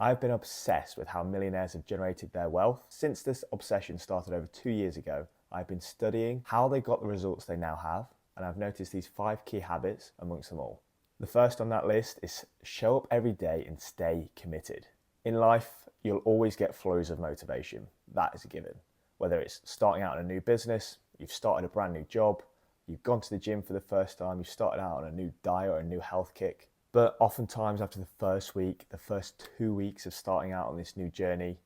I've been obsessed with how millionaires have generated their wealth. Since this obsession started over 2 years ago, I've been studying how they got the results they now have, and I've noticed these 5 key habits amongst them all. The first on that list is show up every day and stay committed. In life, you'll always get flows of motivation. That is a given. Whether it's starting out in a new business, you've started a brand new job, you've gone to the gym for the first time, you've started out on a new diet or a new health kick. But oftentimes after the first week, the first 2 weeks of starting out on this new journey,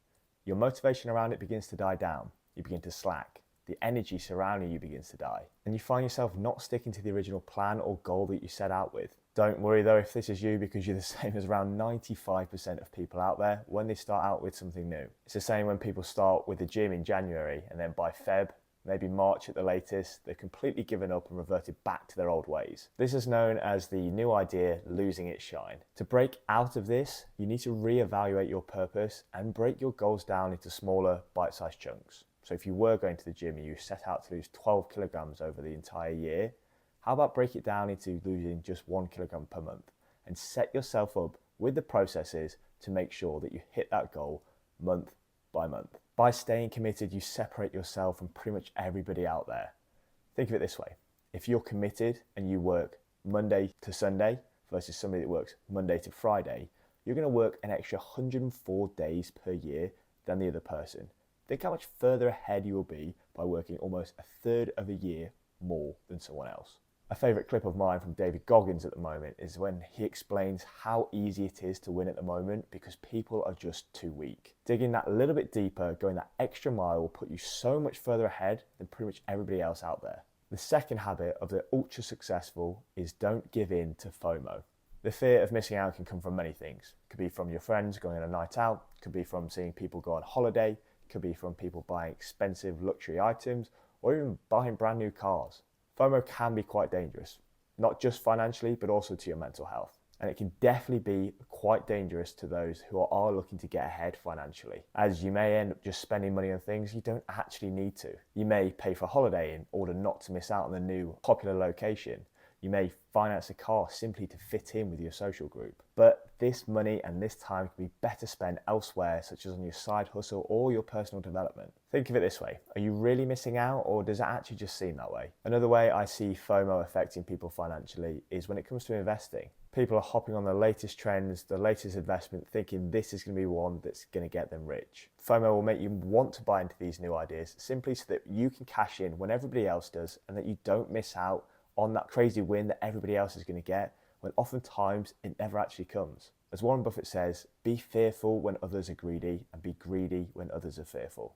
your motivation around it begins to die down. You begin to slack. The energy surrounding you begins to die. And you find yourself not sticking to the original plan or goal that you set out with. Don't worry though if this is you, because you're the same as around 95% of people out there when they start out with something new. It's the same when people start with the gym in January, and then by Feb, maybe March at the latest, they've completely given up and reverted back to their old ways. This is known as the new idea losing its shine. To break out of this, you need to reevaluate your purpose and break your goals down into smaller, bite-sized chunks. So if you were going to the gym and you set out to lose 12 kilograms over the entire year, how about break it down into losing just 1 kilogram per month and set yourself up with the processes to make sure that you hit that goal month by month. By staying committed, you separate yourself from pretty much everybody out there. Think of it this way. If you're committed and you work Monday to Sunday versus somebody that works Monday to Friday, you're going to work an extra 104 days per year than the other person. Think how much further ahead you will be by working almost a third of a year more than someone else. A favourite clip of mine from David Goggins at the moment is when he explains how easy it is to win at the moment because people are just too weak. Digging that little bit deeper, going that extra mile will put you so much further ahead than pretty much everybody else out there. The second habit of the ultra successful is don't give in to FOMO. The fear of missing out can come from many things. It could be from your friends going on a night out, it could be from seeing people go on holiday, it could be from people buying expensive luxury items, or even buying brand new cars. FOMO can be quite dangerous, not just financially, but also to your mental health. And it can definitely be quite dangerous to those who are looking to get ahead financially, as you may end up just spending money on things you don't actually need to. You may pay for a holiday in order not to miss out on the new popular location. You may finance a car simply to fit in with your social group. But this money and this time can be better spent elsewhere, such as on your side hustle or your personal development. Think of it this way. Are you really missing out, or does it actually just seem that way? Another way I see FOMO affecting people financially is when it comes to investing. People are hopping on the latest trends, the latest investment, thinking this is going to be one that's going to get them rich. FOMO will make you want to buy into these new ideas simply so that you can cash in when everybody else does, and that you don't miss out on that crazy win that everybody else is going to get, when oftentimes it never actually comes. As Warren Buffett says, be fearful when others are greedy and be greedy when others are fearful.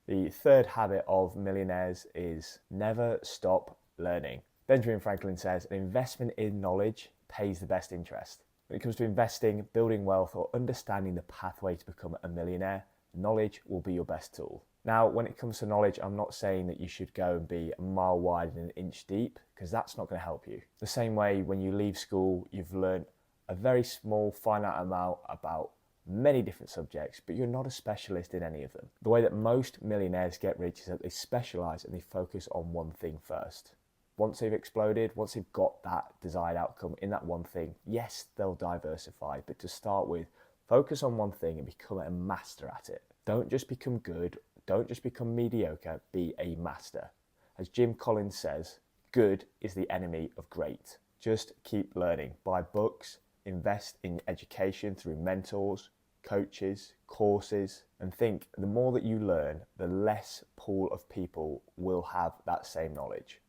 The third habit of millionaires is never stop learning. Benjamin Franklin says an investment in knowledge pays the best interest. When it comes to investing, building wealth, or understanding the pathway to become a millionaire, knowledge will be your best tool. Now, when it comes to knowledge, I'm not saying that you should go and be a mile wide and an inch deep, because that's not going to help you. The same way when you leave school, you've learned a very small, finite amount about many different subjects, but you're not a specialist in any of them. The way that most millionaires get rich is that they specialize and they focus on one thing first. Once they've exploded, once they've got that desired outcome in that one thing, yes, they'll diversify, but to start with, focus on one thing and become a master at it. Don't just become good. Don't just become mediocre, be a master. As Jim Collins says, good is the enemy of great. Just keep learning. Buy books, invest in education through mentors, coaches, courses, and think the more that you learn, the less pool of people will have that same knowledge.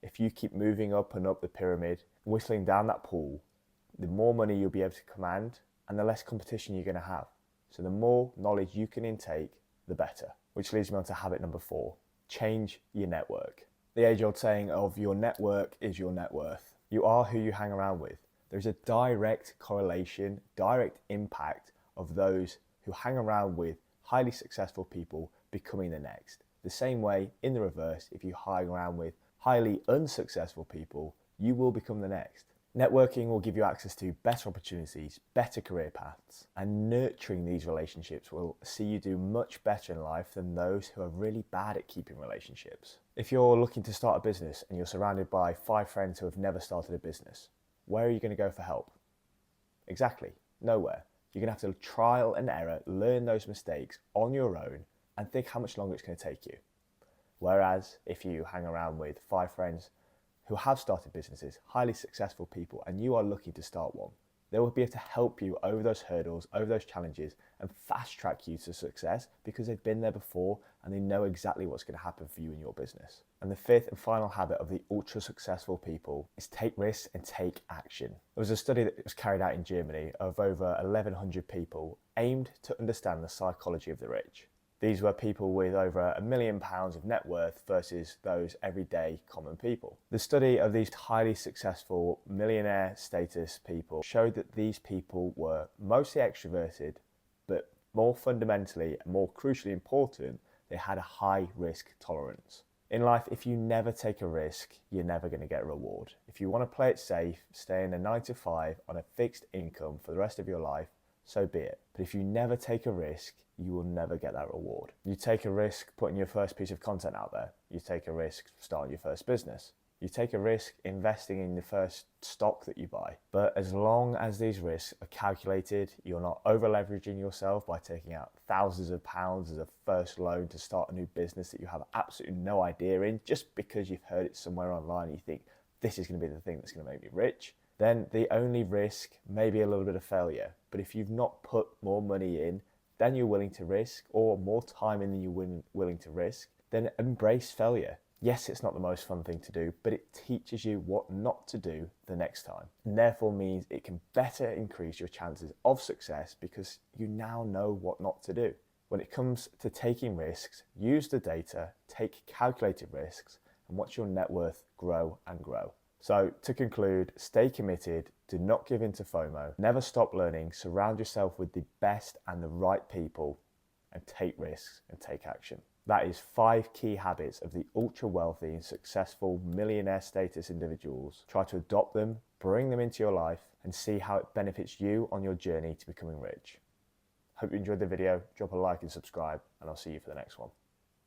If you keep moving up and up the pyramid, whistling down that pool, the more money you'll be able to command and the less competition you're going to have. So the more knowledge you can intake, the better. Which leads me on to habit number 4, change your network. The age-old saying of your network is your net worth. You are who you hang around with. There's a direct correlation, direct impact of those who hang around with highly successful people becoming the next. The same way, in the reverse, if you hang around with highly unsuccessful people, you will become the next. Networking will give you access to better opportunities, better career paths, and nurturing these relationships will see you do much better in life than those who are really bad at keeping relationships. If you're looking to start a business and you're surrounded by 5 friends who have never started a business, where are you going to go for help? Exactly, nowhere. You're going to have to trial and error, learn those mistakes on your own, and think how much longer it's going to take you. Whereas if you hang around with 5 friends who have started businesses, highly successful people, and you are looking to start one, they will be able to help you over those hurdles, over those challenges, and fast track you to success because they've been there before and they know exactly what's going to happen for you in your business. And the 5th and final habit of the ultra successful people is take risks and take action. There was a study that was carried out in Germany of over 1,100 people aimed to understand the psychology of the rich. These were people with over £1 million of net worth versus those everyday common people. The study of these highly successful millionaire status people showed that these people were mostly extroverted, but more fundamentally and more crucially important, they had a high risk tolerance. In life, if you never take a risk, you're never going to get a reward. If you want to play it safe, stay in a 9 to 5 on a fixed income for the rest of your life, so be it. But if you never take a risk, you will never get that reward. You take a risk putting your first piece of content out there. You take a risk starting your first business. You take a risk investing in the first stock that you buy. But as long as these risks are calculated, you're not over leveraging yourself by taking out thousands of pounds as a first loan to start a new business that you have absolutely no idea in, just because you've heard it somewhere online and you think this is going to be the thing that's going to make me rich, then the only risk may be a little bit of failure. But if you've not put more money in than you're willing to risk, or more time in than you're willing to risk, then embrace failure. Yes, it's not the most fun thing to do, but it teaches you what not to do the next time. And therefore means it can better increase your chances of success because you now know what not to do. When it comes to taking risks, use the data, take calculated risks, and watch your net worth grow and grow. So to conclude, stay committed, do not give in to FOMO, never stop learning, surround yourself with the best and the right people, and take risks and take action. That is 5 key habits of the ultra wealthy and successful millionaire status individuals. Try to adopt them, bring them into your life, and see how it benefits you on your journey to becoming rich. Hope you enjoyed the video, drop a like and subscribe, and I'll see you for the next one.